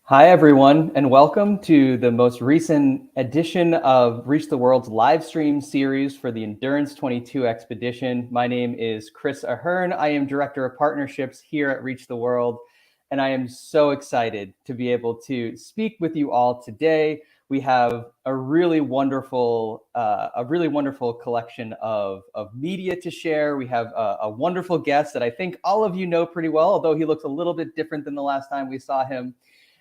Hi, everyone, and welcome to the most recent edition of Reach the World's live stream series for the Endurance22 Expedition. My name is Chris Ahern. I am Director of Partnerships here at Reach the World, and I am so excited to be able to speak with you all today. We have a really wonderful collection of media to share. We have a wonderful guest that I think all of you know pretty well, although he looks a little bit different than the last time we saw him.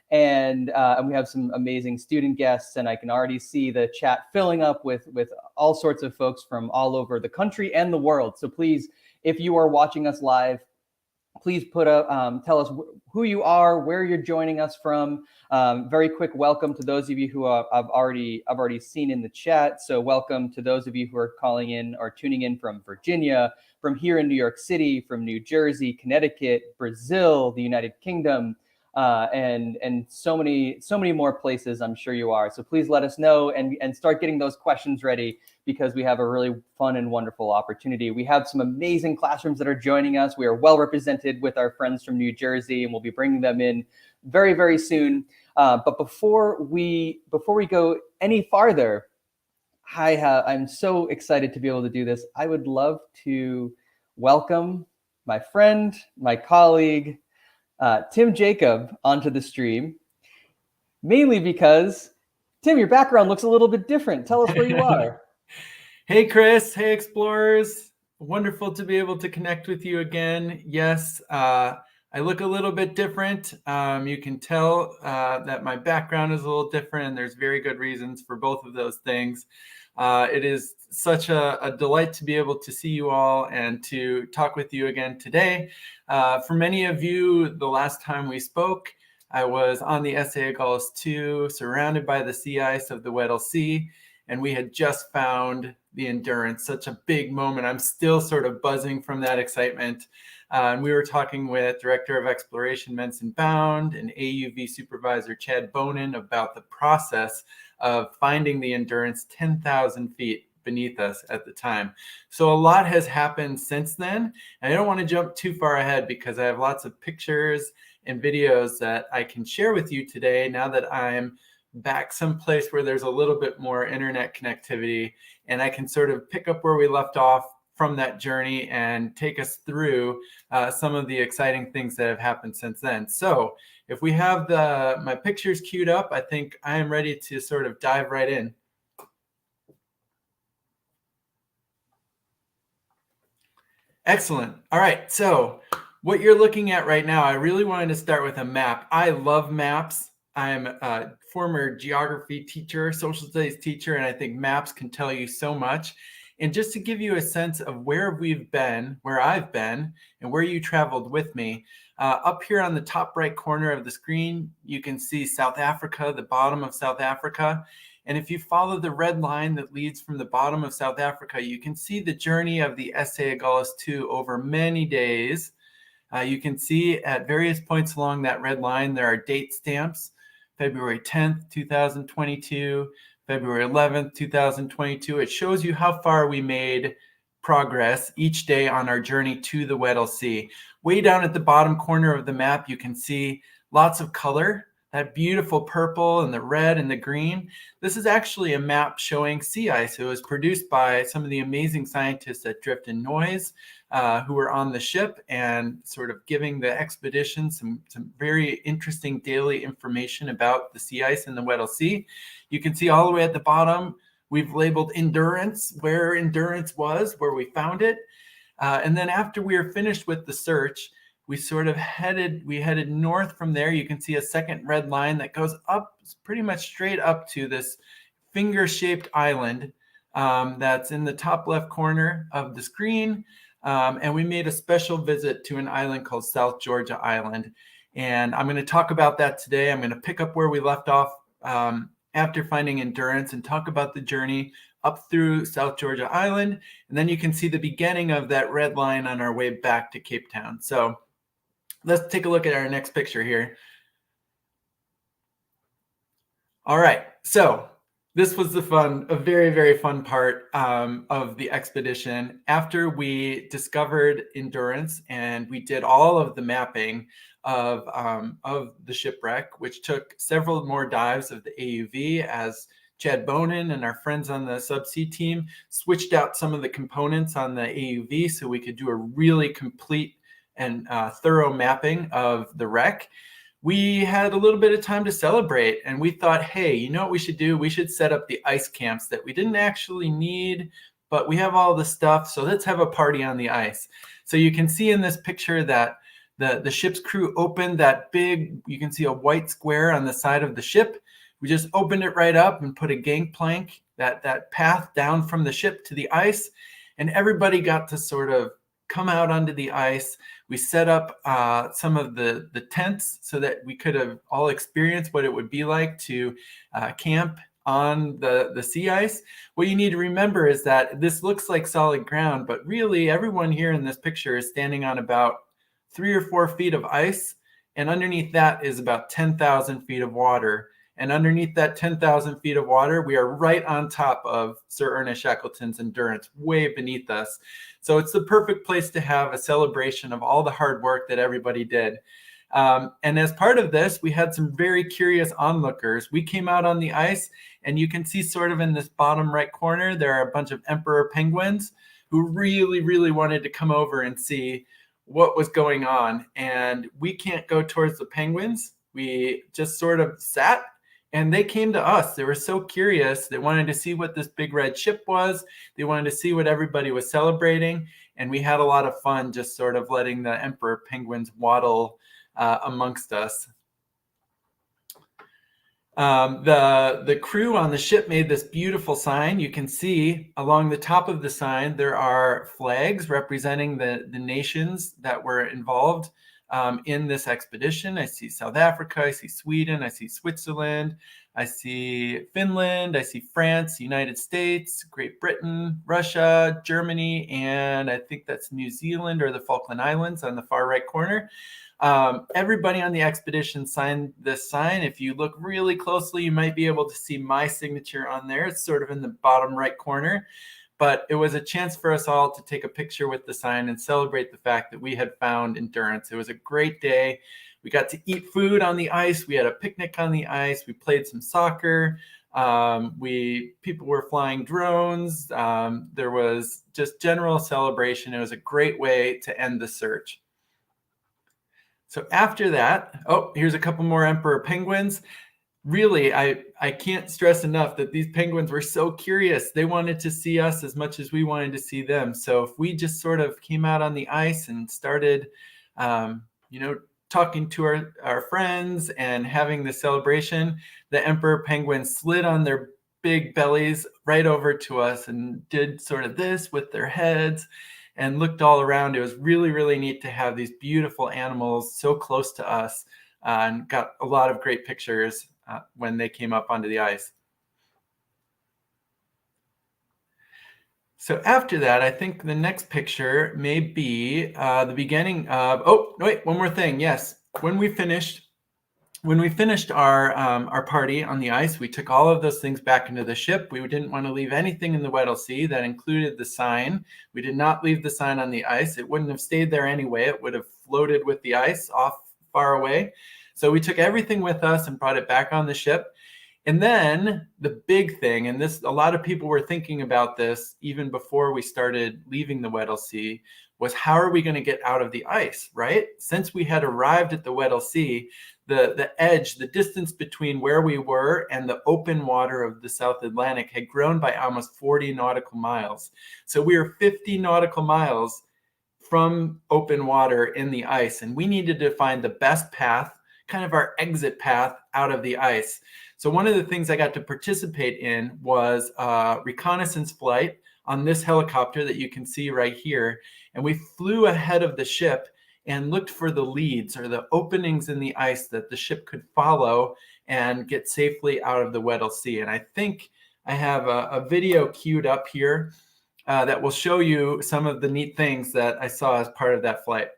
And we have some amazing student guests, and I can already see the chat filling up with all sorts of folks from all over the country and the world. So please, if you are watching us live, please tell us who you are, where you're joining us from. Very quick welcome to those of you who I've already seen in the chat. So welcome to those of you who are calling in or tuning in from Virginia, from here in New York City, from New Jersey, Connecticut, Brazil, the United Kingdom, and so many more places I'm sure you are. So please let us know and start getting those questions ready, because we have a really fun and wonderful opportunity. We have some amazing classrooms that are joining us. We are well represented with our friends from New Jersey, and we'll be bringing them in very, very soon. But before we go any farther, I'm so excited to be able to do this. I would love to welcome my friend, my colleague, Tim Jacob, onto the stream, mainly because, Tim, your background looks a little bit different. Tell us where you are. Hey, Chris. Hey, explorers. Wonderful to be able to connect with you again. Yes, I look a little bit different. You can tell that my background is a little different, and there's very good reasons for both of those things. It is such a delight to be able to see you all and to talk with you again today. For many of you, the last time we spoke, I was on the Agulhas 2, surrounded by the sea ice of the Weddell Sea, and we had just found the Endurance. Such a big moment. I'm still sort of buzzing from that excitement. And we were talking with Director of Exploration Menson Bound and AUV Supervisor Chad Bonin about the process of finding the Endurance 10,000 feet beneath us at the time. So a lot has happened since then. And I don't want to jump too far ahead, because I have lots of pictures and videos that I can share with you today, now that I'm back someplace where there's a little bit more internet connectivity, and I can sort of pick up where we left off from that journey and take us through some of the exciting things that have happened since then. So if we have my pictures queued up, I think I am ready to sort of dive right in. Excellent. All right, so what you're looking at right now, I really wanted to start with a map. I love maps. I'm a former geography teacher, social studies teacher, and I think maps can tell you so much. And just to give you a sense of where we've been, where I've been, and where you traveled with me, up here on the top right corner of the screen, you can see South Africa, the bottom of South Africa. And if you follow the red line that leads from the bottom of South Africa, you can see the journey of the Agulhas 2 over many days. You can see at various points along that red line, there are date stamps: February 10th, 2022, February 11th, 2022. It shows you how far we made progress each day on our journey to the Weddell Sea. Way down at the bottom corner of the map, you can see lots of color, that beautiful purple and the red and the green. This is actually a map showing sea ice. It was produced by some of the amazing scientists at Drift and Noise, who were on the ship and sort of giving the expedition some very interesting daily information about the sea ice in the Weddell Sea. You can see all the way at the bottom, we've labeled Endurance, where Endurance was, where we found it. And then after we were finished with the search, we sort of headed north from there. You can see a second red line that goes up pretty much straight up to this finger-shaped island that's in the top left corner of the screen. And we made a special visit to an island called South Georgia Island. And I'm going to talk about that today. I'm going to pick up where we left off after finding Endurance and talk about the journey up through South Georgia Island. And then you can see the beginning of that red line on our way back to Cape Town. So let's take a look at our next picture here. All right, so This was a very, very fun part of the expedition. After we discovered Endurance and we did all of the mapping of the shipwreck, which took several more dives of the AUV as Chad Bonin and our friends on the subsea team switched out some of the components on the AUV so we could do a really complete and thorough mapping of the wreck. We had a little bit of time to celebrate, and we thought, hey, you know what we should do? We should set up the ice camps that we didn't actually need, but we have all the stuff, so let's have a party on the ice. So you can see in this picture that the ship's crew opened that big, you can see a white square on the side of the ship. We just opened it right up and put a gangplank, that path down from the ship to the ice, and everybody got to sort of come out onto the ice. We set up some of the tents so that we could have all experienced what it would be like to camp on the sea ice. What you need to remember is that this looks like solid ground, but really everyone here in this picture is standing on about 3 or 4 feet of ice, and underneath that is about 10,000 feet of water. And underneath that 10,000 feet of water, we are right on top of Sir Ernest Shackleton's Endurance, way beneath us. So it's the perfect place to have a celebration of all the hard work that everybody did. And as part of this, we had some very curious onlookers. We came out on the ice, and you can see sort of in this bottom right corner, there are a bunch of emperor penguins who really, really wanted to come over and see what was going on. And we can't go towards the penguins. We just sort of sat, and they came to us. They were so curious. They wanted to see what this big red ship was. They wanted to see what everybody was celebrating. And we had a lot of fun just sort of letting the emperor penguins waddle amongst us. The crew on the ship made this beautiful sign. You can see along the top of the sign, there are flags representing the nations that were involved in this expedition. I see South Africa, I see Sweden, I see Switzerland, I see Finland, I see France, United States, Great Britain, Russia, Germany, and I think that's New Zealand or the Falkland Islands on the far right corner. Everybody on the expedition signed this sign. If you look really closely, you might be able to see my signature on there. It's sort of in the bottom right corner. But it was a chance for us all to take a picture with the sign and celebrate the fact that we had found Endurance. It was a great day. We got to eat food on the ice. We had a picnic on the ice. We played some soccer. People were flying drones. There was just general celebration. It was a great way to end the search. So after that, oh, here's a couple more emperor penguins. Really, I can't stress enough that these penguins were so curious. They wanted to see us as much as we wanted to see them. So if we just sort of came out on the ice and started, talking to our friends and having the celebration, the emperor penguins slid on their big bellies right over to us and did sort of this with their heads and looked all around. It was really, really neat to have these beautiful animals so close to us, and got a lot of great pictures when they came up onto the ice. So after that, I think the next picture may be the beginning of, oh, wait, one more thing. Yes, when we finished our party on the ice, we took all of those things back into the ship. We didn't want to leave anything in the Weddell Sea. That included the sign. We did not leave the sign on the ice. It wouldn't have stayed there anyway. It would have floated with the ice off far away. So we took everything with us and brought it back on the ship. And then the big thing, and this, a lot of people were thinking about this even before we started leaving the Weddell Sea, was how are we going to get out of the ice, right? Since we had arrived at the Weddell Sea, the edge, the distance between where we were and the open water of the South Atlantic had grown by almost 40 nautical miles. So we were 50 nautical miles from open water in the ice, and we needed to find the best path, kind of our exit path out of the ice. So one of the things I got to participate in was a reconnaissance flight on this helicopter that you can see right here. And we flew ahead of the ship and looked for the leads or the openings in the ice that the ship could follow and get safely out of the Weddell Sea. And I think I have a video queued up here that will show you some of the neat things that I saw as part of that flight.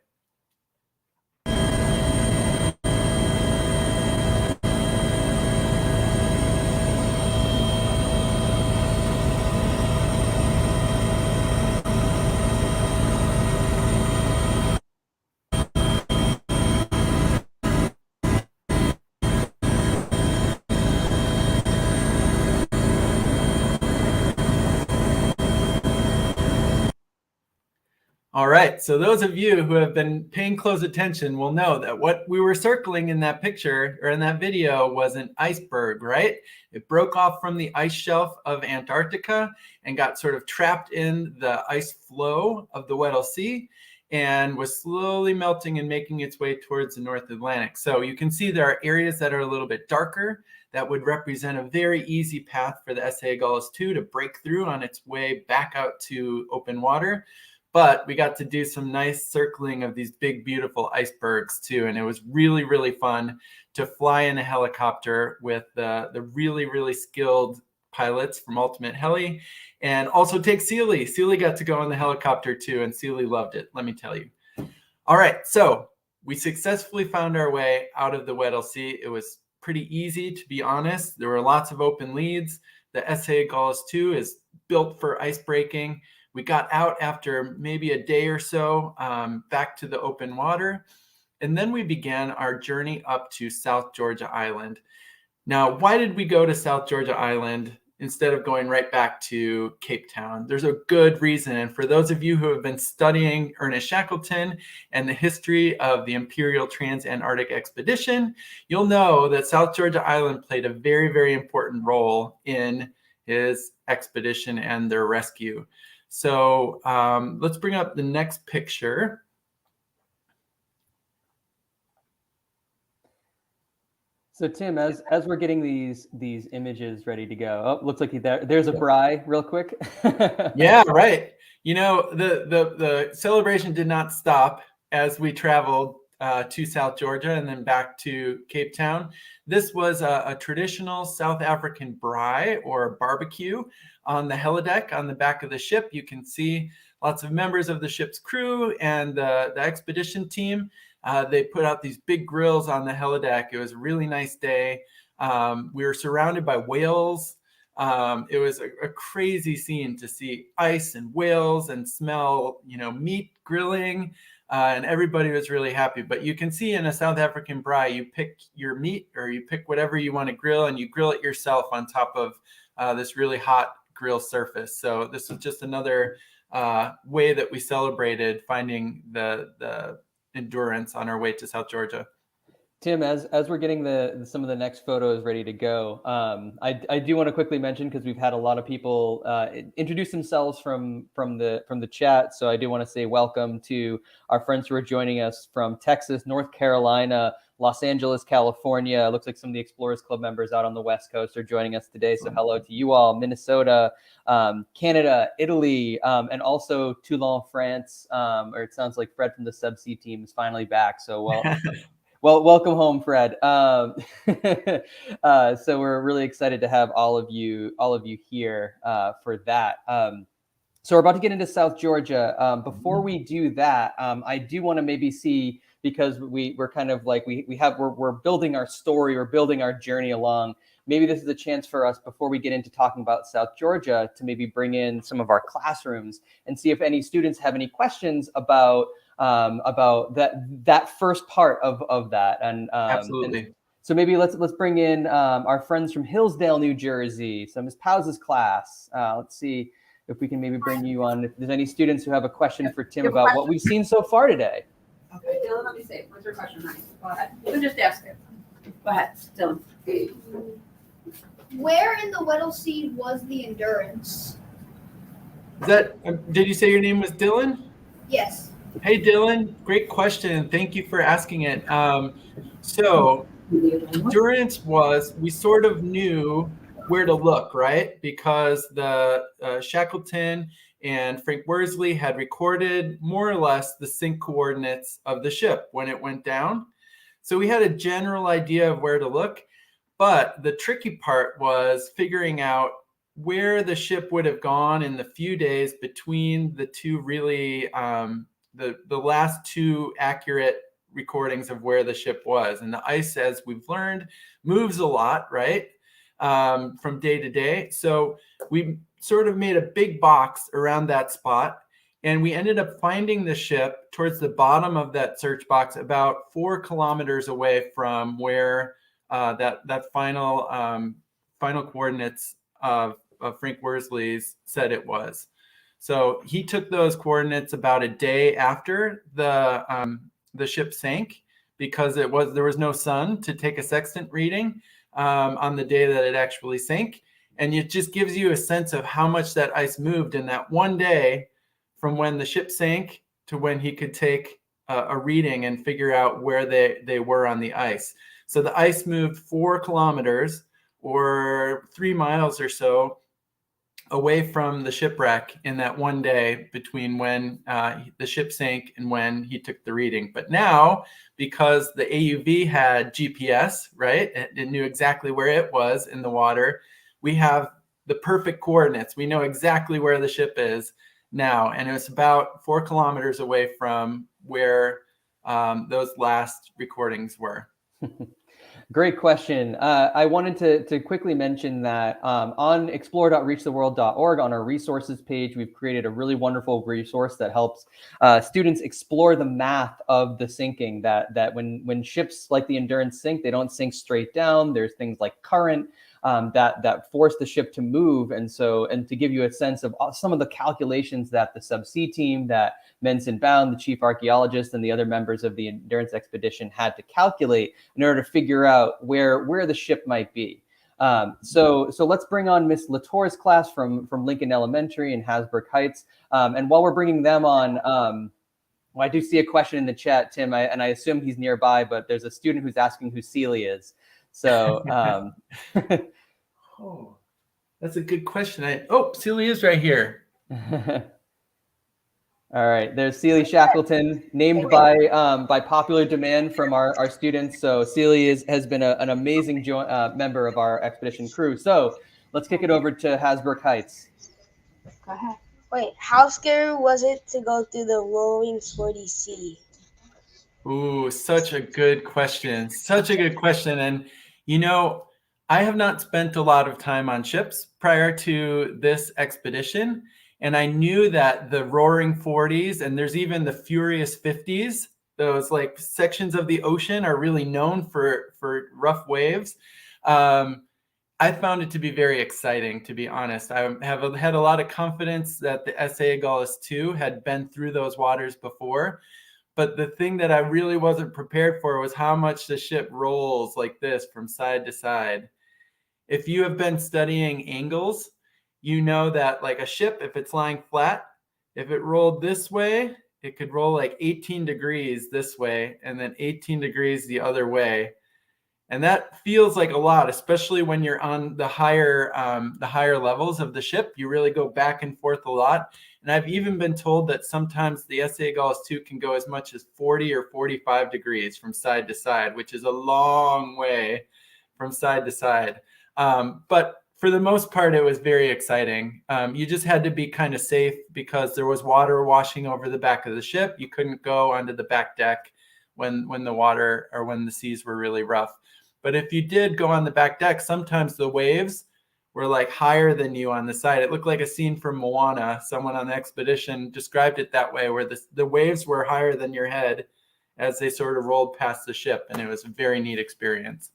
All right, so those of you who have been paying close attention will know that what we were circling in that picture or in that video was an iceberg, right? It broke off from the ice shelf of Antarctica and got sort of trapped in the ice flow of the Weddell Sea and was slowly melting and making its way towards the North Atlantic. So you can see there are areas that are a little bit darker that would represent a very easy path for the Aeschylus-II to break through on its way back out to open water. But we got to do some nice circling of these big, beautiful icebergs too. And it was really, really fun to fly in a helicopter with the really, really skilled pilots from Ultimate Heli, and also take Sealy. Sealy got to go on the helicopter too, and Sealy loved it, let me tell you. All right, so we successfully found our way out of the Weddell Sea. It was pretty easy, to be honest. There were lots of open leads. The Aeschylus-II is built for ice breaking. We got out after maybe a day or so back to the open water. And then we began our journey up to South Georgia Island. Now, why did we go to South Georgia Island instead of going right back to Cape Town? There's a good reason. And for those of you who have been studying Ernest Shackleton and the history of the Imperial Trans-Antarctic Expedition, you'll know that South Georgia Island played a very, very important role in his expedition and their rescue. So let's bring up the next picture. So Tim, as we're getting these images ready to go, oh, looks like there's a braai real quick. Yeah, right. You know, the celebration did not stop as we traveled to South Georgia and then back to Cape Town. This was a traditional South African braai or barbecue on the helideck on the back of the ship. You can see lots of members of the ship's crew and the expedition team. They put out these big grills on the helideck. It was a really nice day. We were surrounded by whales. It was a crazy scene to see ice and whales and smell, meat grilling. And everybody was really happy. But you can see in a South African braai, you pick your meat or you pick whatever you want to grill and you grill it yourself on top of this really hot grill surface. So this was just another way that we celebrated finding the Endurance on our way to South Georgia. Tim, as we're getting some of the next photos ready to go, I do want to quickly mention, because we've had a lot of people introduce themselves from the chat. So I do want to say welcome to our friends who are joining us from Texas, North Carolina, Los Angeles, California. It looks like some of the Explorers Club members out on the West Coast are joining us today. So hello to you all. Minnesota, Canada, Italy, and also Toulon, France. Or it sounds like Fred from the Subsea team is finally back. So well, welcome home, Fred. So we're really excited to have all of you here for that. So we're about to get into South Georgia. Before we do that, I do want to maybe see, because we're kind of like we're building our story, we're building our journey along. Maybe this is a chance for us, before we get into talking about South Georgia, to maybe bring in some of our classrooms and see if any students have any questions about that first part of that. And Absolutely. And so maybe let's bring in our friends from Hillsdale, New Jersey. So Ms. Pauz's class. Let's see if we can maybe bring you on. If there's any students who have a question for Tim about what we've seen so far today. Okay, Dylan, let me see. What's your question, honey? Go ahead. You can just ask it. Go ahead, Dylan. Where in the Weddell Sea was the Endurance? Did you say your name was Dylan? Yes. Hey, Dylan, great question. Thank you for asking it. So Endurance we sort of knew where to look, right? Because the Shackleton and Frank Worsley had recorded more or less the sync coordinates of the ship when it went down. So we had a general idea of where to look, but the tricky part was figuring out where the ship would have gone in the few days between the two really, the last two accurate recordings of where the ship was. And the ice, as we've learned, moves a lot, right? From day to day. So we sort of made a big box around that spot, and we ended up finding the ship towards the bottom of that search box, about 4 kilometers away from where that final coordinates of Frank Worsley's said it was. So he took those coordinates about a day after the ship sank, because there was no sun to take a sextant reading on the day that it actually sank. And it just gives you a sense of how much that ice moved in that one day from when the ship sank to when he could take a reading and figure out where they were on the ice. So the ice moved 4 kilometers or 3 miles or so away from the shipwreck in that one day between when the ship sank and when he took the reading. But now, because the AUV had GPS, right, it knew exactly where it was in the water, we have the perfect coordinates. We know exactly where the ship is now, and it's about 4 kilometers away from where those last recordings were. Great question. I wanted to quickly mention that on explore.reachtheworld.org, on our resources page, we've created a really wonderful resource that helps students explore the math of the sinking, that when ships like the Endurance sink, they don't sink straight down. There's things like current that force the ship to move. And to give you a sense of some of the calculations that the subsea team, that Menson Bound, the chief archaeologist, and the other members of the Endurance expedition had to calculate in order to figure out where the ship might be. So let's bring on Miss Latour's class from Lincoln Elementary in Hasbrook Heights. And while we're bringing them on, well, I do see a question in the chat, Tim, and I assume he's nearby, but there's a student who's asking who Sealy is. So, oh, that's a good question. Sealy is right here. All right, there's Sealy Shackleton, named by popular demand from our students. So Sealy has been an amazing member of our expedition crew. So let's kick it over to Hasbrook Heights. Go ahead. Wait, how scary was it to go through the roaring sporty sea? Ooh, such a good question. Such a good question. And, I have not spent a lot of time on ships prior to this expedition. And I knew that the roaring 40s, and there's even the furious 50s, those like sections of the ocean are really known for rough waves. I found it to be very exciting, to be honest. I have had a lot of confidence that the SA Gullis II had been through those waters before. But the thing that I really wasn't prepared for was how much the ship rolls like this from side to side. If you have been studying angles, you know that like a ship, if it's lying flat, if it rolled this way, it could roll like 18 degrees this way and then 18 degrees the other way. And that feels like a lot, especially when you're on the higher levels of the ship. You really go back and forth a lot. And I've even been told that sometimes the SA Gullis II can go as much as 40 or 45 degrees from side to side, which is a long way from side to side. But for the most part, it was very exciting. You just had to be kind of safe because there was water washing over the back of the ship. You couldn't go onto the back deck when the water or when the seas were really rough. But if you did go on the back deck, sometimes the waves were like higher than you on the side. It looked like a scene from Moana. Someone on the expedition described it that way, where the waves were higher than your head as they sort of rolled past the ship. And it was a very neat experience.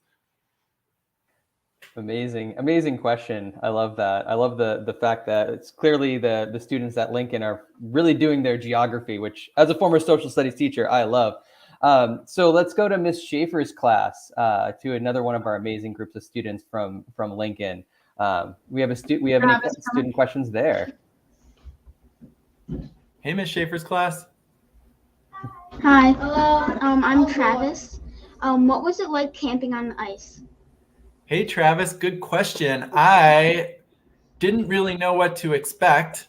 Amazing question. I love that. I love the fact that it's clearly the students at Lincoln are really doing their geography, which as a former social studies teacher, I love. So let's go to Miss Schaffer's class, to another one of our amazing groups of students from Lincoln. We have any student questions there? Hey, Miss Schaffer's class. Hi. Hello. I'm Travis. What was it like camping on the ice? Hey, Travis, good question. I didn't really know what to expect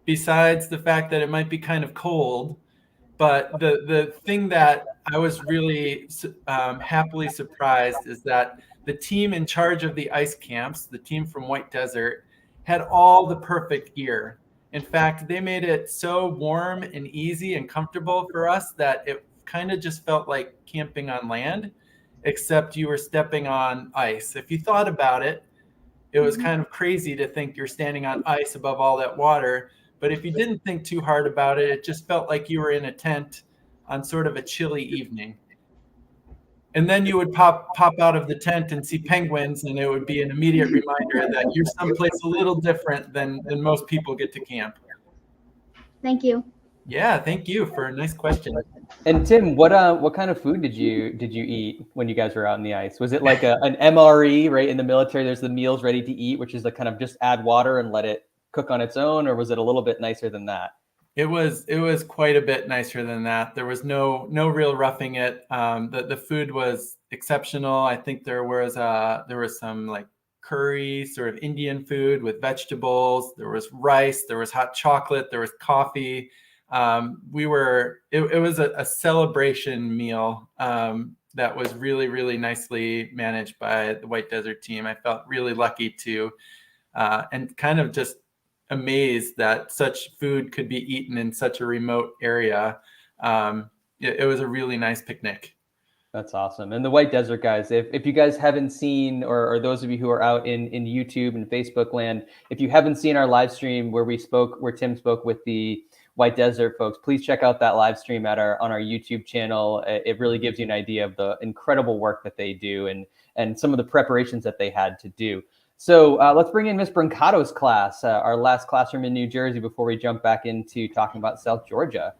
besides the fact that it might be kind of cold. But the thing that I was really happily surprised is that the team in charge of the ice camps, the team from White Desert, had all the perfect gear. In fact, they made it so warm and easy and comfortable for us that it kind of just felt like camping on land, except you were stepping on ice. If you thought about it, it was kind of crazy to think you're standing on ice above all that water. But if you didn't think too hard about it, it just felt like you were in a tent on sort of a chilly evening. And then you would pop out of the tent and see penguins, and it would be an immediate reminder that you're someplace a little different than most people get to camp. Thank you. Yeah, thank you for a nice question. And Tim, what kind of food did you eat when you guys were out in the ice? Was it like an MRE, right? In the military, there's the meals ready to eat, which is the kind of just add water and let it cook on its own, or was it a little bit nicer than that? It was quite a bit nicer than that. There was no real roughing it. The food was exceptional. I think there was some like curry, sort of Indian food with vegetables. There was rice. There was hot chocolate. There was coffee. It was a celebration meal that was really, really nicely managed by the White Desert team. I felt really lucky to and kind of just amazed that such food could be eaten in such a remote area. It was a really nice picnic. That's awesome. And the White Desert guys, if you guys haven't seen, or those of you who are out in YouTube and Facebook land, if you haven't seen our live stream where Tim spoke with the White Desert folks, please check out that live stream on our YouTube channel. It really gives you an idea of the incredible work that they do and some of the preparations that they had to do. So let's bring in Miss Brancato's class, our last classroom in New Jersey, before we jump back into talking about South Georgia.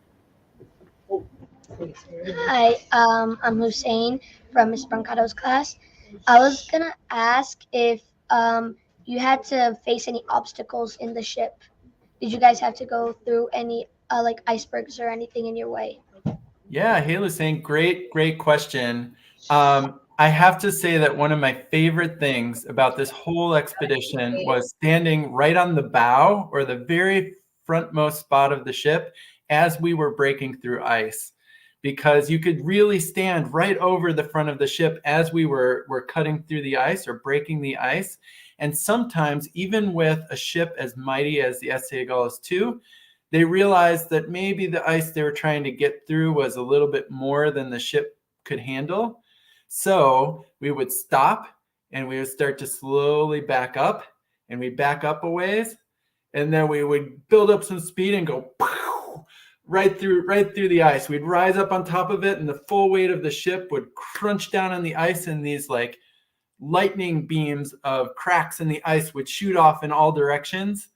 Hi, I'm Hussein from Miss Brancato's class. I was gonna ask if you had to face any obstacles in the ship. Did you guys have to go through any like icebergs or anything in your way? Yeah, hey Hussein, great question. I have to say that one of my favorite things about this whole expedition was standing right on the bow or the very frontmost spot of the ship as we were breaking through ice, because you could really stand right over the front of the ship as we were cutting through the ice or breaking the ice. And sometimes, even with a ship as mighty as the SA-Gullis II, they realized that maybe the ice they were trying to get through was a little bit more than the ship could handle. So we would stop and we would start to slowly back up, and we back up a ways, and then we would build up some speed and go right through the ice. We'd rise up on top of it, and the full weight of the ship would crunch down on the ice, and these like lightning beams of cracks in the ice would shoot off in all directions,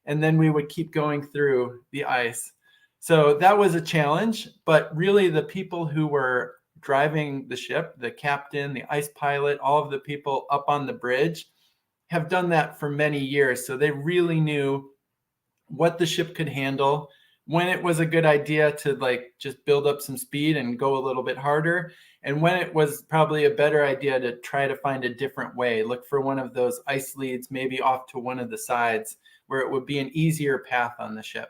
and then we would keep going through the ice. So that was a challenge, but really the people who were driving the ship, the captain, the ice pilot, all of the people up on the bridge have done that for many years. So they really knew what the ship could handle, when it was a good idea to like just build up some speed and go a little bit harder, and when it was probably a better idea to try to find a different way, look for one of those ice leads, maybe off to one of the sides where it would be an easier path on the ship.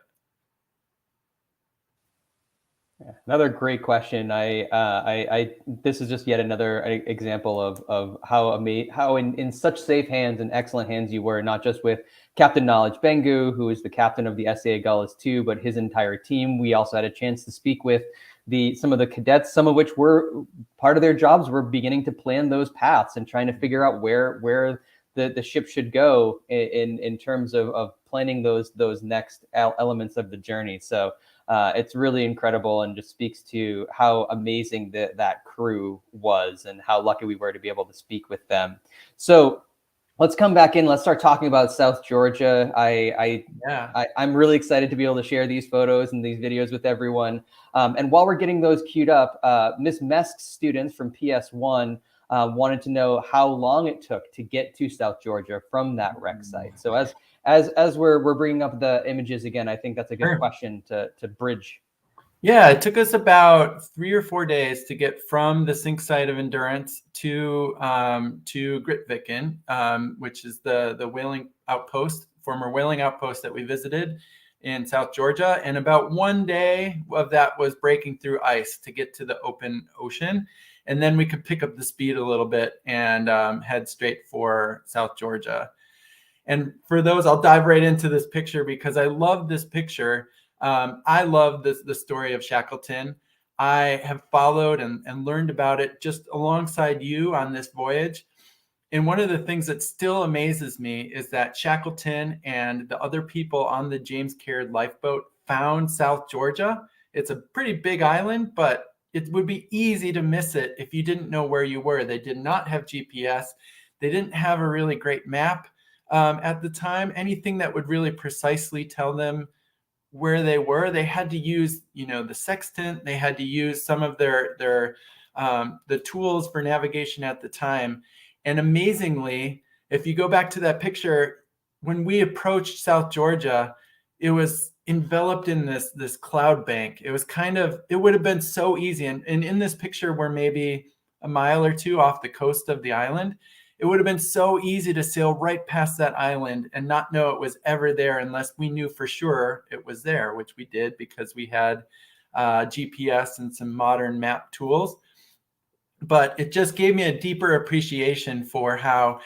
Yeah, another great question. This is just yet another example of how in such safe hands and excellent hands you were, not just with Captain Knowledge Bengu, who is the captain of the SA-Gullis II, but his entire team. We also had a chance to speak with some of the cadets, some of which were part of their jobs were beginning to plan those paths and trying to figure out where the ship should go in terms of planning those next elements of the journey. So it's really incredible and just speaks to how amazing that crew was and how lucky we were to be able to speak with them. So let's come back in. Let's start talking about South Georgia. I'm really excited to be able to share these photos and these videos with everyone. And while we're getting those queued up, Miss Mesk's students from PS1 wanted to know how long it took to get to South Georgia from that wreck site. So as we're bringing up the images again, I think that's a good question to bridge. Yeah, it took us about 3 or 4 days to get from the sink site of Endurance to Grytviken, which is the whaling outpost, former whaling outpost that we visited in South Georgia. And about 1 day of that was breaking through ice to get to the open ocean. And then we could pick up the speed a little bit and head straight for South Georgia. And for those, I'll dive right into this picture because I love this picture. I love the story of Shackleton. I have followed and learned about it just alongside you on this voyage. And one of the things that still amazes me is that Shackleton and the other people on the James Caird lifeboat found South Georgia. It's a pretty big island, but it would be easy to miss it if you didn't know where you were. They did not have GPS. They didn't have a really great map at the time, anything that would really precisely tell them where they were, they had to use, the sextant. They had to use some of the tools for navigation at the time. And amazingly, if you go back to that picture, when we approached South Georgia, it was enveloped in this cloud bank. It was it would have been so easy. And in this picture, we're maybe a mile or two off the coast of the island. It would have been so easy to sail right past that island and not know it was ever there unless we knew for sure it was there, which we did because we had GPS and some modern map tools. But it just gave me a deeper appreciation for how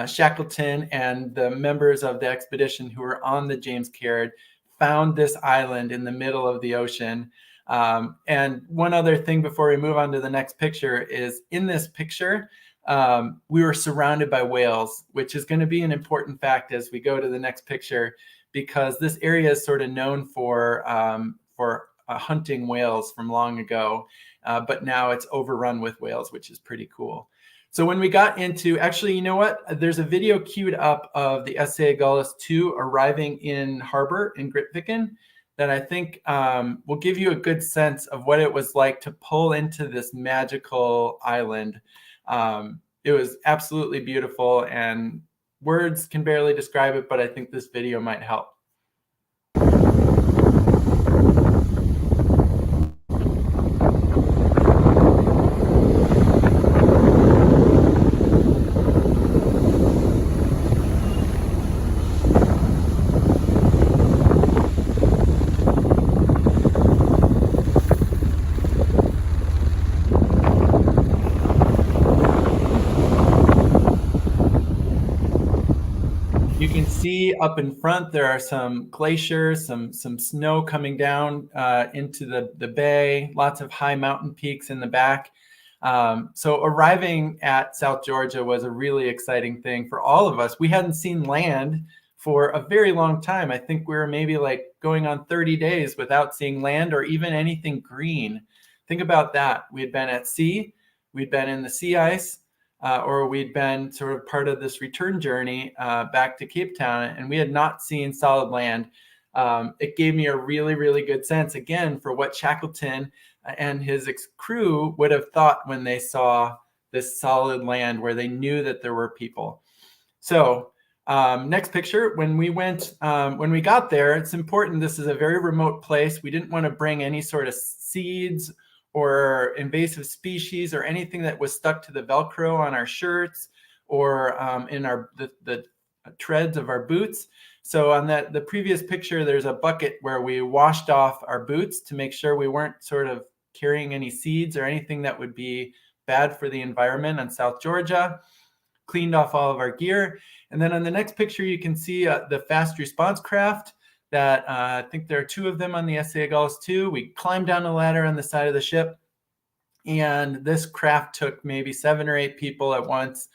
Shackleton and the members of the expedition who were on the James Caird found this island in the middle of the ocean. And one other thing before we move on to the next picture is in this picture, we were surrounded by whales, which is going to be an important fact as we go to the next picture, because this area is sort of known for hunting whales from long ago, but now it's overrun with whales, which is pretty cool. So when we got into, actually, you know what? There's a video queued up of the SA Agulhas 2 arriving in harbor in Grytviken that I think will give you a good sense of what it was like to pull into this magical island. It was absolutely beautiful, and words can barely describe it, but I think this video might help. You can see up in front, there are some glaciers, some snow coming down into the bay, lots of high mountain peaks in the back. So arriving at South Georgia was a really exciting thing for all of us. We hadn't seen land for a very long time. I think we were maybe like going on 30 days without seeing land or even anything green. Think about that. We had been at sea, we'd been in the sea ice, or we'd been sort of part of this return journey back to Cape Town, and we had not seen solid land. It gave me a really, really good sense, again, for what Shackleton and his crew would have thought when they saw this solid land where they knew that there were people. So next picture, when we got there, it's important, this is a very remote place. We didn't want to bring any sort of seeds or invasive species or anything that was stuck to the Velcro on our shirts or in the treads of our boots. So on the previous picture, there's a bucket where we washed off our boots to make sure we weren't sort of carrying any seeds or anything that would be bad for the environment on South Georgia, cleaned off all of our gear. And then on the next picture, you can see the fast response craft that I think there are 2 of them on the SA Agulhas 2. We climbed down a ladder on the side of the ship, and this craft took maybe 7 or 8 people at once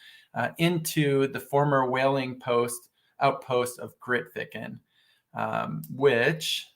into the former whaling outpost of Grytviken, which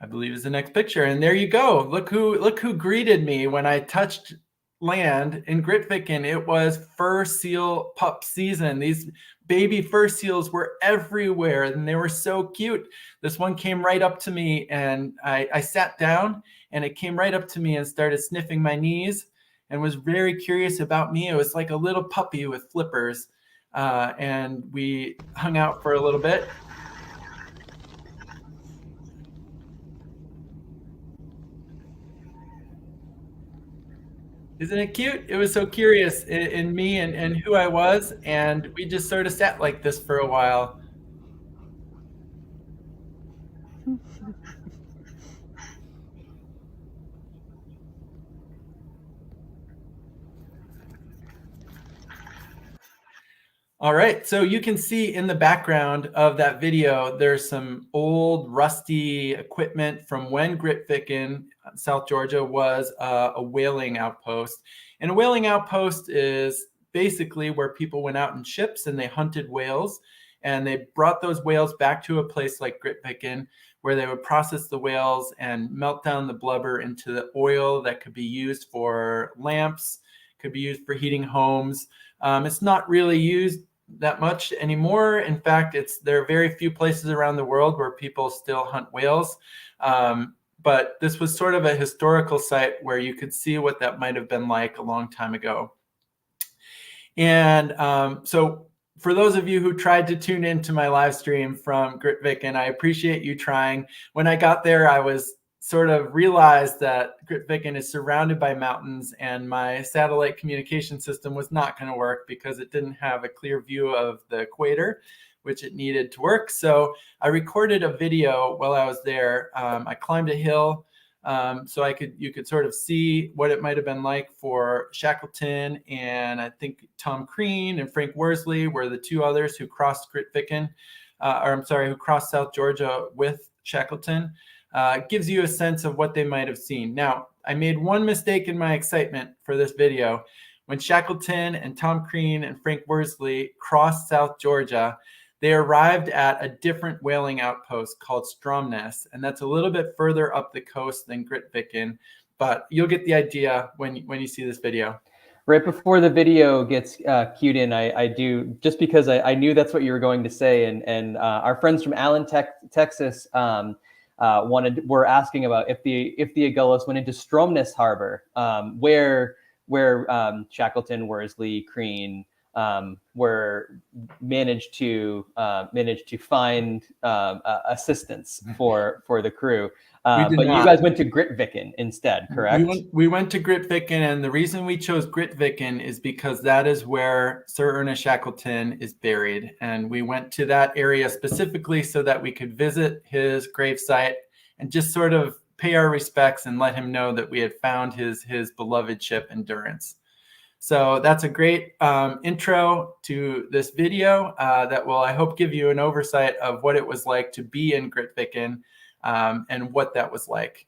I believe is the next picture. And there you go. Look who greeted me when I touched land in Grytviken. It was fur seal pup season. These baby fur seals were everywhere, and they were so cute. This one came right up to me, and I sat down, and it came right up to me and started sniffing my knees and was very curious about me. It was like a little puppy with flippers, and we hung out for a little bit. Isn't it cute? It was so curious in me and who I was, and we just sort of sat like this for a while. All right, so you can see in the background of that video, there's some old rusty equipment from when Grytviken, South Georgia, was a whaling outpost. And a whaling outpost is basically where people went out in ships and they hunted whales, and they brought those whales back to a place like Grytviken, where they would process the whales and melt down the blubber into the oil that could be used for lamps, could be used for heating homes. It's not really used that much anymore. In fact, there are very few places around the world where people still hunt whales. But this was sort of a historical site where you could see what that might have been like a long time ago. And so for those of you who tried to tune into my live stream from Grytviken, I appreciate you trying. When I got there, I was sort of realized that Grytviken is surrounded by mountains, and my satellite communication system was not going to work because it didn't have a clear view of the equator, which it needed to work. So I recorded a video while I was there. I climbed a hill so you could sort of see what it might have been like for Shackleton, and I think Tom Crean and Frank Worsley were the two others who crossed Grytviken, who crossed South Georgia with Shackleton. Gives you a sense of what they might have seen. Now, I made one mistake in my excitement for this video. When Shackleton and Tom Crean and Frank Worsley crossed South Georgia, they arrived at a different whaling outpost called Stromness, and that's a little bit further up the coast than Grytviken, but you'll get the idea when you see this video. Right before the video gets cued in, I do, just because I knew that's what you were going to say, and our friends from Allen, Texas, were asking about if the Agulhas went into Stromness Harbor, where Shackleton, Worsley, Crean were managed to find assistance for the crew. But you guys went to Grytviken instead, correct? We went to Grytviken, and the reason we chose Grytviken is because that is where Sir Ernest Shackleton is buried. And we went to that area specifically so that we could visit his gravesite and just sort of pay our respects and let him know that we had found his beloved ship Endurance. So that's a great intro to this video that will, I hope, give you an oversight of what it was like to be in Grytviken and what that was like.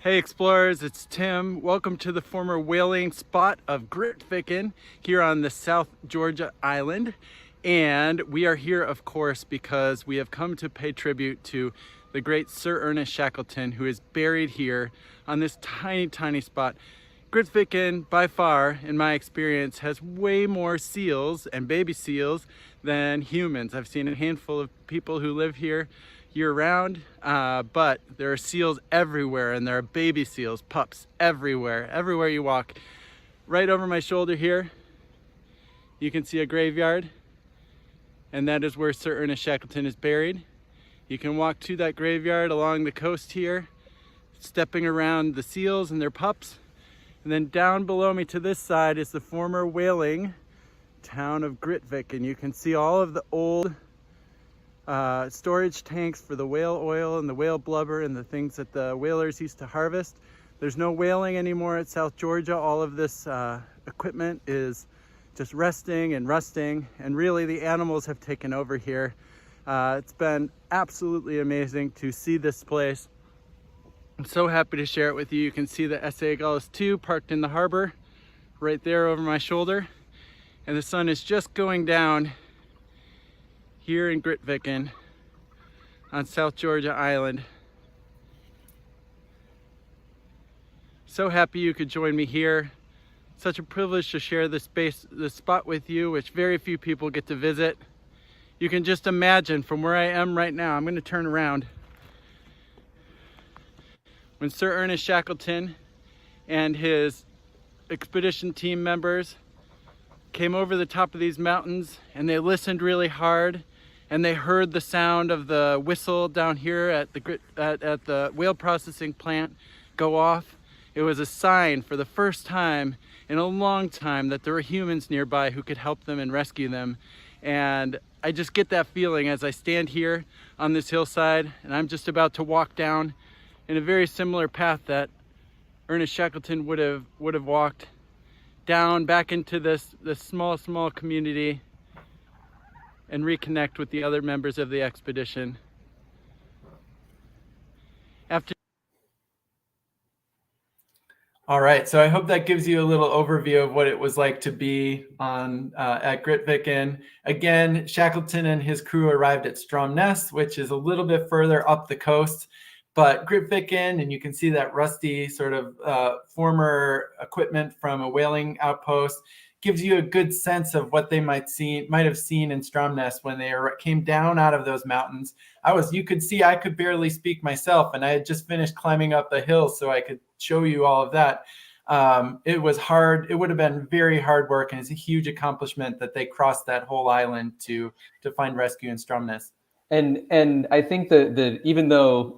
Hey explorers, it's Tim. Welcome to the former whaling spot of Grytviken here on the South Georgia island. And we are here, of course, because we have come to pay tribute to the great Sir Ernest Shackleton, who is buried here on this tiny, tiny spot. Grytviken, by far, in my experience, has way more seals and baby seals than humans. I've seen a handful of people who live here year-round, but there are seals everywhere, and there are baby seals, pups, everywhere you walk. Right over my shoulder here, you can see a graveyard, and that is where Sir Ernest Shackleton is buried. You can walk to that graveyard along the coast here, stepping around the seals and their pups. And then down below me to this side is the former whaling town of Grytviken. You can see all of the old storage tanks for the whale oil and the whale blubber and the things that the whalers used to harvest. There's no whaling anymore at South Georgia. All of this equipment is just resting and rusting, and really the animals have taken over here. It's been absolutely amazing to see this place. I'm so happy to share it with you. You can see the SA Agulhas 2 parked in the harbor right there over my shoulder. And the sun is just going down here in Grytviken on South Georgia Island. So happy you could join me here. Such a privilege to share this spot with you, which very few people get to visit. You can just imagine from where I am right now. I'm going to turn around. When Sir Ernest Shackleton and his expedition team members came over the top of these mountains, and they listened really hard, and they heard the sound of the whistle down here at the whale processing plant go off. It was a sign for the first time in a long time that there were humans nearby who could help them and rescue them. And I just get that feeling as I stand here on this hillside, and I'm just about to walk down in a very similar path that Ernest Shackleton would have walked down back into this small community and reconnect with the other members of the expedition. All right, so I hope that gives you a little overview of what it was like to be on at Grytviken. Again, Shackleton and his crew arrived at Stromness, which is a little bit further up the coast. But Grytviken, and you can see that rusty sort of former equipment from a whaling outpost, gives you a good sense of what they might have seen in Stromness when they came down out of those mountains. You could see I could barely speak myself, and I had just finished climbing up the hill so I could show you all of that. It was hard. It would have been very hard work, and it's a huge accomplishment that they crossed that whole island to find rescue in Stromness. And I think even though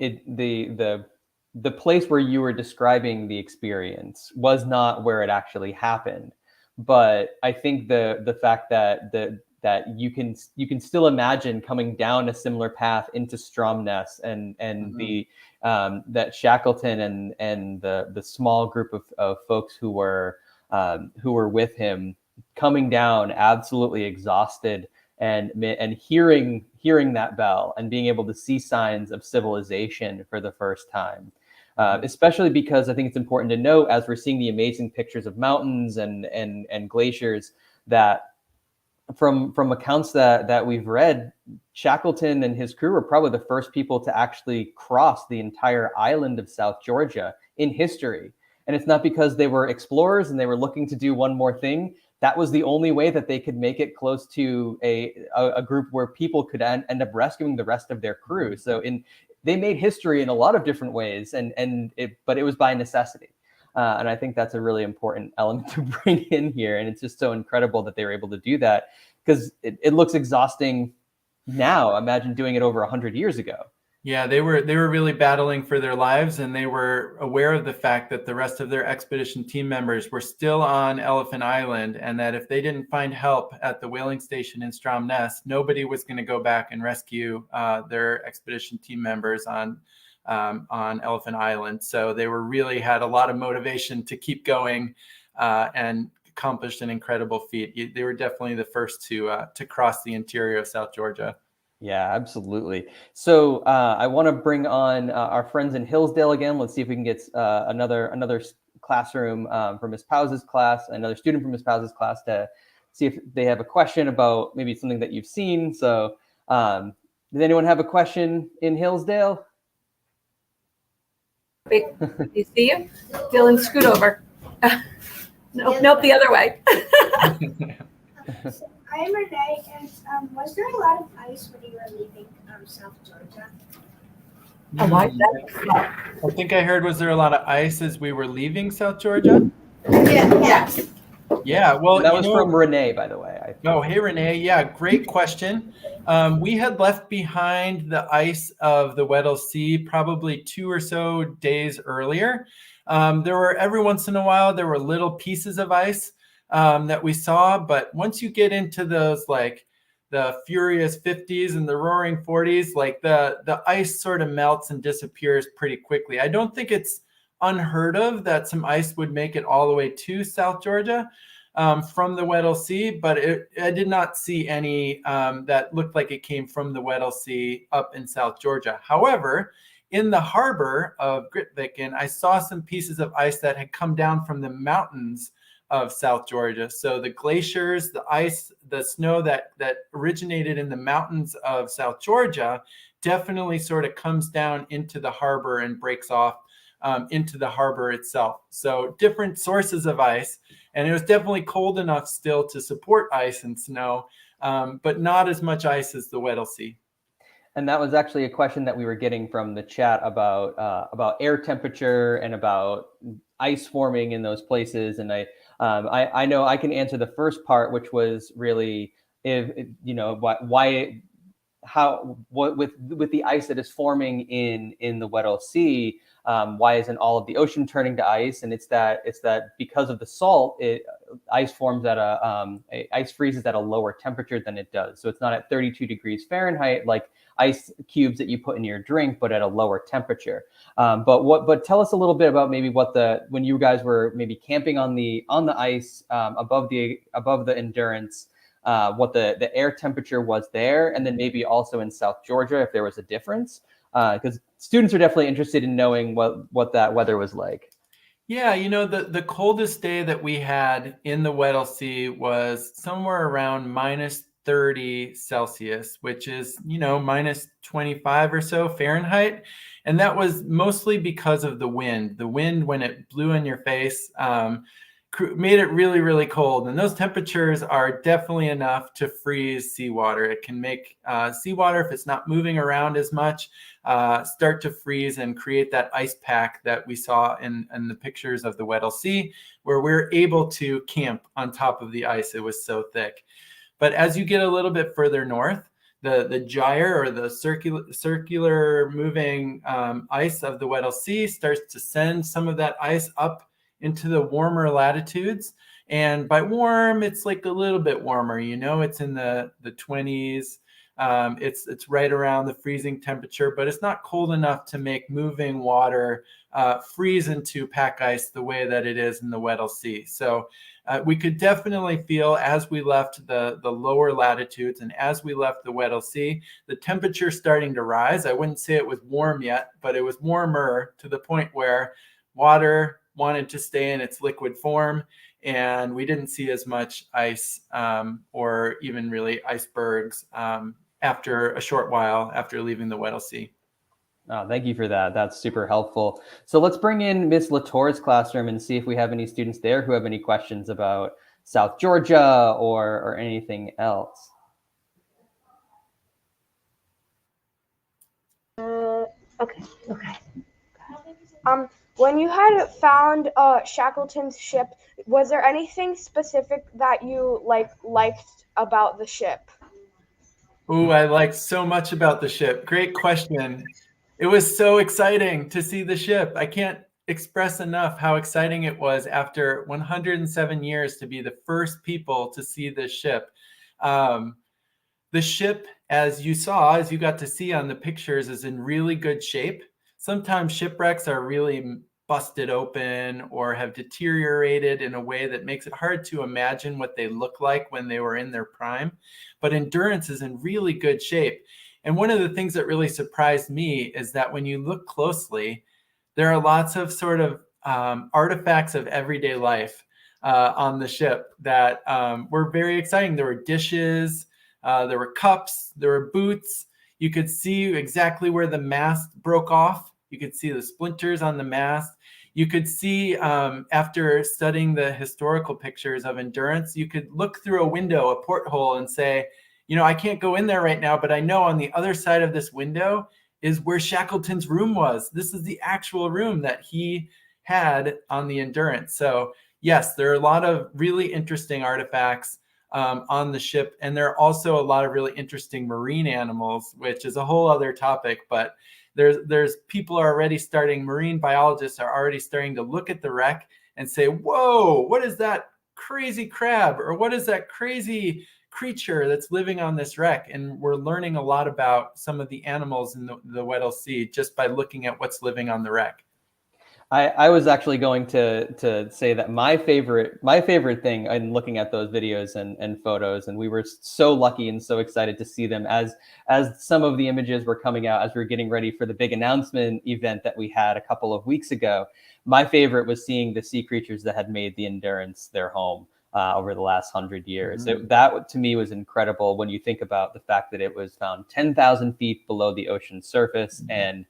the place where you were describing the experience was not where it actually happened, but I think the fact that you can still imagine coming down a similar path into Stromness and that Shackleton and the small group of folks who were with him coming down absolutely exhausted and hearing that bell and being able to see signs of civilization for the first time. Especially because I think it's important to note, as we're seeing the amazing pictures of mountains and glaciers, that from accounts that we've read, Shackleton and his crew were probably the first people to actually cross the entire island of South Georgia in history. And it's not because they were explorers and they were looking to do one more thing. That was the only way that they could make it close to a group where people could end up rescuing the rest of their crew. So they made history in a lot of different ways, but it was by necessity. And I think that's a really important element to bring in here. And it's just so incredible that they were able to do that, because it looks exhausting now. Imagine doing it over 100 years ago. Yeah, they were really battling for their lives, and they were aware of the fact that the rest of their expedition team members were still on Elephant Island, and that if they didn't find help at the whaling station in Stromness, nobody was going to go back and rescue their expedition team members on Elephant Island. So they had a lot of motivation to keep going and accomplished an incredible feat. They were definitely the first to cross the interior of South Georgia. Yeah, absolutely. So I want to bring on our friends in Hillsdale again. Let's see if we can get another classroom from Ms. Pause's class, another student from Ms. Pause's class, to see if they have a question about maybe something that you've seen. So does anyone have a question in Hillsdale? Wait, you see you? Dylan, scoot over. Nope, the other way. I'm Renee, and was there a lot of ice when you were leaving South Georgia? I think I heard, was there a lot of ice as we were leaving South Georgia? Yes. Yeah, well, that was from Renee, by the way. Oh, hey, Renee. Yeah, great question. We had left behind the ice of the Weddell Sea probably 2 or so days earlier. Every once in a while, there were little pieces of ice that we saw. But once you get into those, like the furious 50s and the roaring 40s, like the ice sort of melts and disappears pretty quickly. I don't think it's unheard of that some ice would make it all the way to South Georgia from the Weddell Sea, but I did not see any that looked like it came from the Weddell Sea up in South Georgia. However, in the harbor of Grytviken, I saw some pieces of ice that had come down from the mountains of South Georgia. So the glaciers, the ice, the snow that originated in the mountains of South Georgia definitely sort of comes down into the harbor and breaks off into the harbor itself. So different sources of ice, and it was definitely cold enough still to support ice and snow, but not as much ice as the Weddell Sea. And that was actually a question that we were getting from the chat about air temperature and about ice forming in those places. And I know I can answer the first part, which was really, with the ice that is forming in the Weddell Sea, why isn't all of the ocean turning to ice? And it's that because of the salt, ice forms at ice freezes at a lower temperature than it does. So it's not at 32 degrees Fahrenheit like ice cubes that you put in your drink, but at a lower temperature. But tell us a little bit about maybe when you guys were maybe camping on the ice above the Endurance, what the air temperature was there, and then maybe also in South Georgia if there was a difference, because students are definitely interested in knowing what that weather was like. Yeah, the coldest day that we had in the Weddell Sea was somewhere around minus 30 Celsius, which is, minus 25 or so Fahrenheit. And that was mostly because of the wind. The wind, when it blew in your face, made it really, really cold. And those temperatures are definitely enough to freeze seawater. It can make seawater, if it's not moving around as much, start to freeze and create that ice pack that we saw in the pictures of the Weddell Sea, where we're able to camp on top of the ice. It was so thick. But as you get a little bit further north, the gyre, or the circular moving ice of the Weddell Sea, starts to send some of that ice up into the warmer latitudes. And by warm, it's like a little bit warmer, you know, it's in the 20s. It's right around the freezing temperature, but it's not cold enough to make moving water freeze into pack ice the way that it is in the Weddell Sea. So we could definitely feel, as we left the lower latitudes and as we left the Weddell Sea, the temperature starting to rise. I wouldn't say it was warm yet, but it was warmer to the point where water wanted to stay in its liquid form, and we didn't see as much ice or even really icebergs after a short while after leaving the Weddell Sea. Oh, thank you for that. That's super helpful. So let's bring in Miss Latour's classroom and see if we have any students there who have any questions about South Georgia or anything else. Okay. When you had found Shackleton's ship, was there anything specific that you liked about the ship? Ooh, I liked so much about the ship. Great question. It was so exciting to see the ship. I can't express enough how exciting it was after 107 years to be the first people to see this ship. The ship, as you got to see on the pictures, is in really good shape. Sometimes shipwrecks are really busted open or have deteriorated in a way that makes it hard to imagine what they look like when they were in their prime. But Endurance is in really good shape. And one of the things that really surprised me is that when you look closely, there are lots of sort of artifacts of everyday life on the ship that were very exciting. There were dishes, there were cups, there were boots. You could see exactly where the mast broke off. You could see the splinters on the mast. You could see, after studying the historical pictures of Endurance, you could look through a window, a porthole, and say, you know, I can't go in there right now, but I know on the other side of this window is where Shackleton's room was. This is the actual room that he had on the Endurance. So yes, there are a lot of really interesting artifacts on the ship. And there are also a lot of really interesting marine animals, which is a whole other topic, but there's people are already starting, marine biologists are already starting to look at the wreck and say, whoa, what is that crazy crab? Or what is that crazy creature that's living on this wreck? And we're learning a lot about some of the animals in the Weddell Sea just by looking at what's living on the wreck. I was actually going to say that my favorite thing in looking at those videos and photos, and we were so lucky and so excited to see them as some of the images were coming out as we were getting ready for the big announcement event that we had a couple of weeks ago. My favorite was seeing the sea creatures that had made the Endurance their home over the last 100 years. Mm-hmm. That to me was incredible when you think about the fact that it was found 10,000 feet below the ocean surface, mm-hmm. and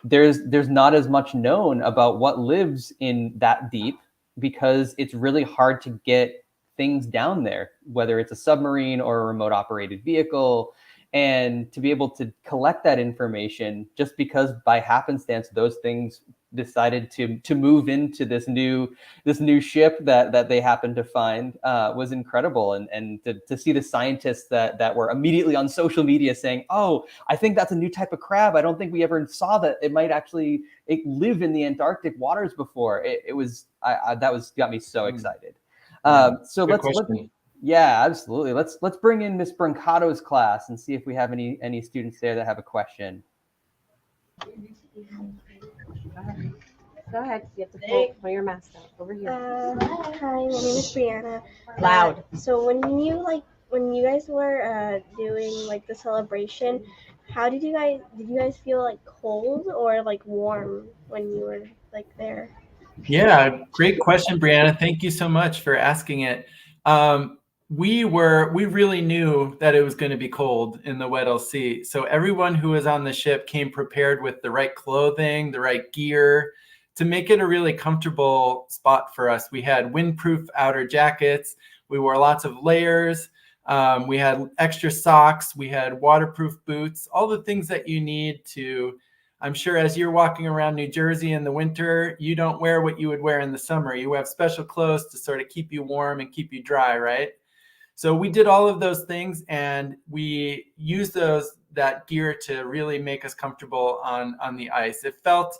there's not as much known about what lives in that deep because it's really hard to get things down there, whether it's a submarine or a remote operated vehicle. And to be able to collect that information just because by happenstance those things decided to move into this new ship that they happened to find was incredible. And to see the scientists that were immediately on social media saying, oh, I think that's a new type of crab. I don't think we ever saw that it might actually live in the Antarctic waters before. That got me so excited. So let's yeah, absolutely. Let's bring in Miss Brancato's class and see if we have any students there that have a question. Go ahead. You have to pull your mask out over here. Hi, my name is Brianna. Loud. So when you guys were doing like the celebration, how did you guys feel like cold or like warm when you were like there? Yeah, great question, Brianna. Thank you so much for asking it. We really knew that it was going to be cold in the Weddell Sea. So everyone who was on the ship came prepared with the right clothing, the right gear to make it a really comfortable spot for us, we had windproof outer jackets. We wore lots of layers. We had extra socks. We had waterproof boots, all the things that you need to, I'm sure as you're walking around New Jersey in the winter, you don't wear what you would wear in the summer. You have special clothes to sort of keep you warm and keep you dry, right? So we did all of those things, and we used that gear to really make us comfortable on the ice. It felt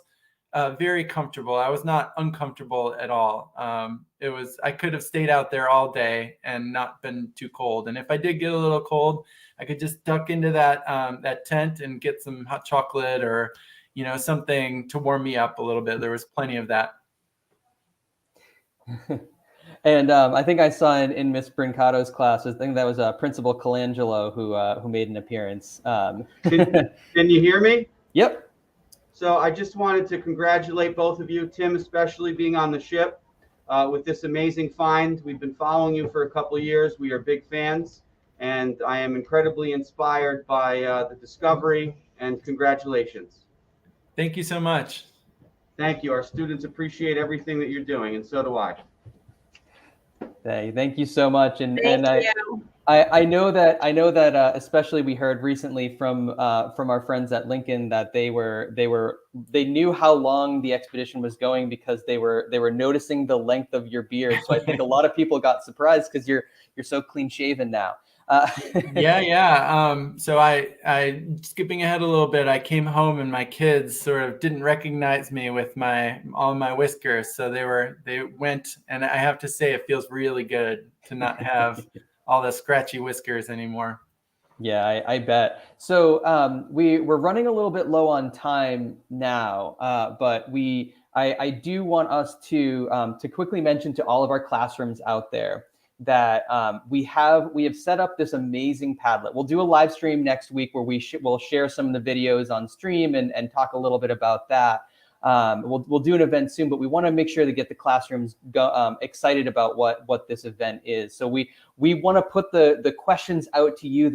very comfortable. I was not uncomfortable at all. I could have stayed out there all day and not been too cold. And if I did get a little cold, I could just duck into that tent and get some hot chocolate or, something to warm me up a little bit. There was plenty of that. And I think I saw in Miss Brincato's class, I think that was Principal Colangelo who made an appearance. Can you hear me? Yep. So I just wanted to congratulate both of you, Tim especially being on the ship with this amazing find. We've been following you for a couple of years. We are big fans, and I am incredibly inspired by the discovery, and congratulations. Thank you so much. Thank you. Our students appreciate everything that you're doing, and so do I. Thank you so much. And Thank you. I know that especially we heard recently from our friends at Lincoln that they knew how long the expedition was going because they were noticing the length of your beard. So I think a lot of people got surprised because you're so clean shaven now. Yeah. So I skipping ahead a little bit, I came home and my kids sort of didn't recognize me with all my whiskers. So they went, and I have to say it feels really good to not have all the scratchy whiskers anymore. Yeah, I bet. So we're running a little bit low on time now, but I do want us to quickly mention to all of our classrooms out there that we have set up this amazing Padlet. We'll do a live stream next week where we'll share some of the videos on stream and talk a little bit about that. We'll do an event soon, but we want to make sure to get the classrooms excited about what this event is. So we want to put the questions out to you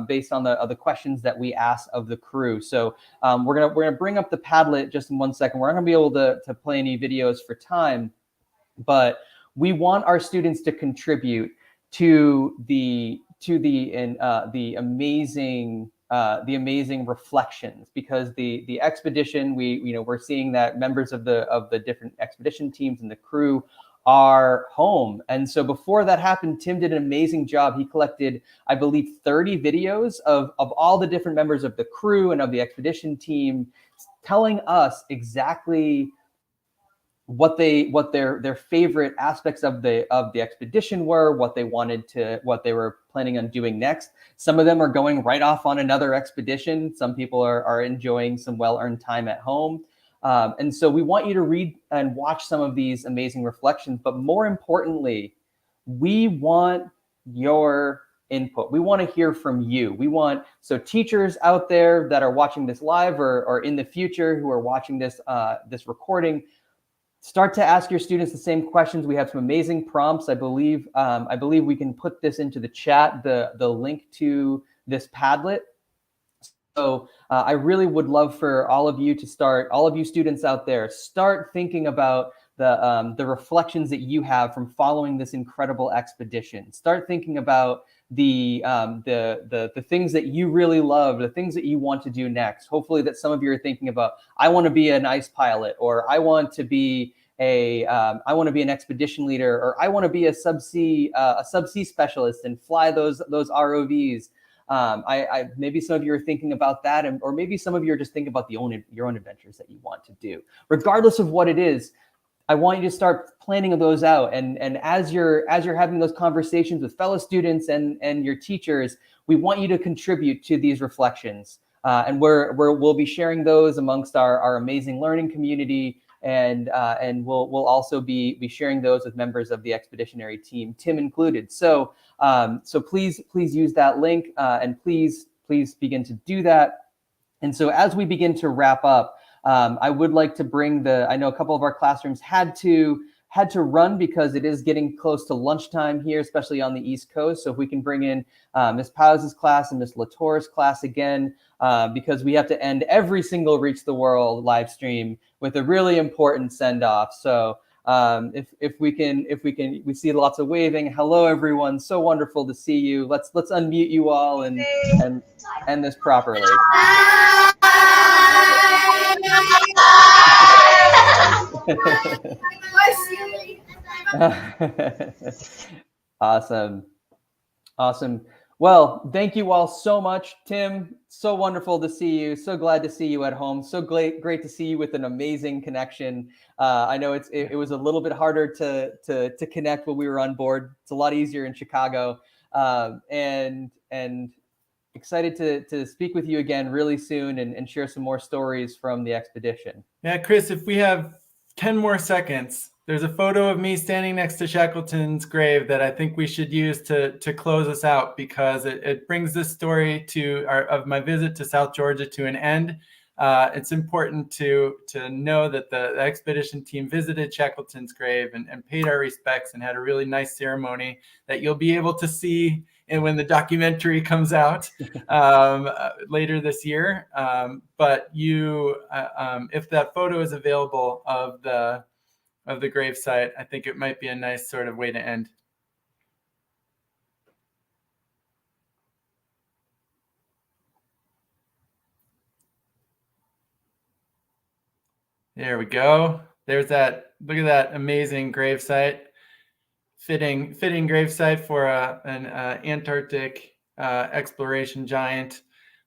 based on the questions that we ask of the crew. So we're gonna bring up the Padlet just in 1 second. We're not gonna be able to play any videos for time, but we want our students to contribute to the amazing reflections, because the expedition, we're seeing that members of the different expedition teams and the crew are home. And so before that happened, Tim did an amazing job. He collected, I believe, 30 videos of all the different members of the crew and of the expedition team telling us exactly what their favorite aspects of the expedition were, what they were planning on doing next. Some of them are going right off on another expedition. Some people are enjoying some well-earned time at home. And so we want you to read and watch some of these amazing reflections, but more importantly, we want your input. We want to hear from you. So teachers out there that are watching this live or in the future who are watching this recording, start to ask your students the same questions. We have some amazing prompts. I believe we can put this into the chat, the link to this Padlet. So I really would love for all of you students out there, start thinking about the reflections that you have from following this incredible expedition. Start thinking about the things that you really love, the things that you want to do next. Hopefully that some of you are thinking about, I want to be an ice pilot, or I want to be an expedition leader, or I want to be a subsea specialist and fly those ROVs. Maybe some of you are thinking about that, or maybe some of you are just thinking about your own adventures that you want to do. Regardless of what it is, I want you to start planning those out. And as you're having those conversations with fellow students and your teachers, we want you to contribute to these reflections. And we'll be sharing those amongst our amazing learning community. And we'll also be sharing those with members of the expeditionary team, Tim included. So please use that link, and please begin to do that. And so as we begin to wrap up, I would like to bring I know a couple of our classrooms had to had to run because it is getting close to lunchtime here, especially on the East Coast. So if we can bring in Ms. Pauz's class and Ms. Latour's class again, because we have to end every single Reach the World live stream with a really important send-off. So if we see lots of waving. Hello, everyone. So wonderful to see you. Let's unmute you all and end this properly. Awesome. Well, thank you all so much. Tim, so wonderful to see you. So glad to see you at home. So great to see you with an amazing connection. I know it was a little bit harder to connect when we were on board. It's a lot easier in Chicago. And excited to speak with you again really soon and share some more stories from the expedition. Yeah, Chris, if we have 10 more seconds, there's a photo of me standing next to Shackleton's grave that I think we should use to close us out, because it brings this story of my visit to South Georgia to an end. It's important to know that the expedition team visited Shackleton's grave and paid our respects and had a really nice ceremony that you'll be able to see when the documentary comes out later this year. But if that photo is available of the gravesite, I think it might be a nice sort of way to end. There we go. There's that. Look at that amazing gravesite. Fitting gravesite for an Antarctic exploration giant.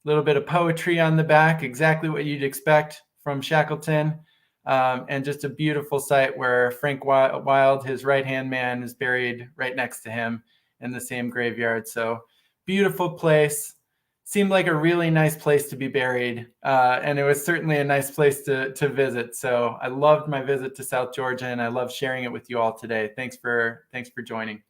A little bit of poetry on the back, exactly what you'd expect from Shackleton. And just a beautiful site where Frank Wild, his right-hand man, is buried right next to him in the same graveyard. So beautiful place. Seemed like a really nice place to be buried. And it was certainly a nice place to visit. So I loved my visit to South Georgia, and I love sharing it with you all today. Thanks for joining.